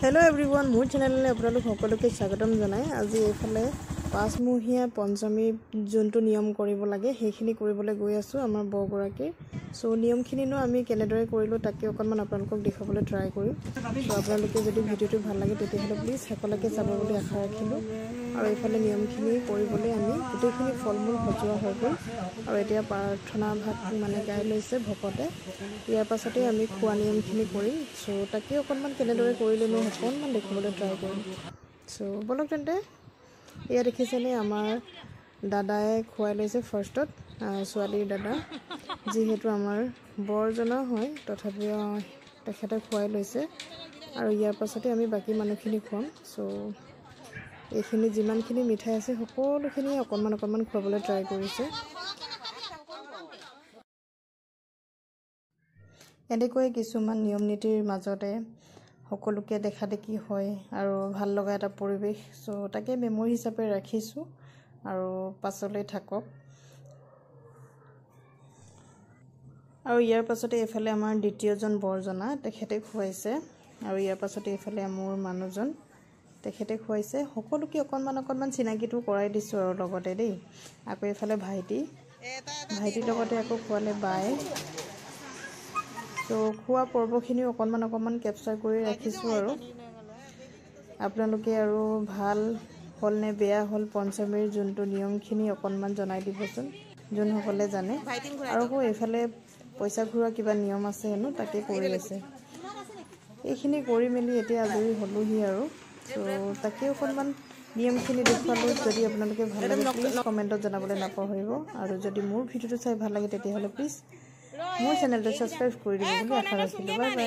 Hello everyone मोर channel आपलोक सकलोके स्वागतम जनाय। आज एफाले पाँचमहीया पंचमी जोनटो नियम करिब लागे हेखिनि करिबले गई आसु आमार बरगराकी। सो नियमखिनिनो आमी केनेदरे करिलो ताके अकनमान आपलोকক देखाबले ट्राई करिम। सो आपलोके जदि भिडिओটো ভাল লাগে तेतिहले प्लिज सकलोके चाब बुली आशा राखिलो। और एफाले नियमखिनि करिबले आमी गुटेखिनि फलमूल सजोৱা হৈ गल और एतिया प्रार्थना भाग माने गाय लैसे भकते। यार पाछते आमी खुआ नियमखिनि करिम। सो ताके अकनमान केनेदरे करिले मैं अकनमान देखिबले ट्राई करिम। सो बोलक तेन्ते या देखिसेने आमार दादाए खुवाई लैसे फार्स्टत स्वालीर दादा जेहेतु आमार बरजना हय तथापिও तेखेते खुवाई लैसे और यार पाछते आमी बाकी मानुखिनि खुवाम। सो एखिनि जिमानखिनि मिठाई আছে সকলোখিনি অকনমান অকনমান খুৱাবলৈ ট্ৰাই কৰিছে। এনেকৈ কিছুমান নিয়ম নীতিৰ মাজতে সকলোকে দেখা দেখি হয় আৰু ভাল লগা এটা পৰিবেশ। সো তাকে মেমৰি হিচাপে ৰাখিছো আৰু পাছলৈ থাকক। আৰু ইয়াৰ পাছতে এফালে আমাৰ দ্বিতীয়জন বৰজনা তেখেতে খুৱাইছে আৰু ইয়াৰ পাছতে এফালে মোৰ মানুহজন তেখেতে খুৱাইছে। সকলোকে অকনমান অকনমান চিনাকিটো কৰাই দিছো আৰু লগতে দেই। আকৌ এফালে ভাইটিৰ লগতে আকৌ খুৱালে বাই। तो खुआ पर्वखिनि अकनमान अकनमान कैप्चार करि राखिछु आरो आपनालोके आरो ভাল हल ने बेया हल पंचमीर जोनटो नियमखिनि अकनमान जनाइ दिबसुन जोन हकले जाने। आरो को एफाले पैसा घुरा किबा नियम আছে हेनो ताके करि আছে। एखिनि करि मेलि एतिया आजरि हलुहि आरो सो ताके अकनमान नियमखिनि देखालो। जदि आपनालोके ভাল লাগে प्लिज कमेन्टत जनाबले नापाहरिब आरो जदि मोर भिडिओটো चाइ ভাল লাগে तेतिहले प्लिज मोर चैनल सब्सक्राइब कर दी आशा रखिलो। Bye bye.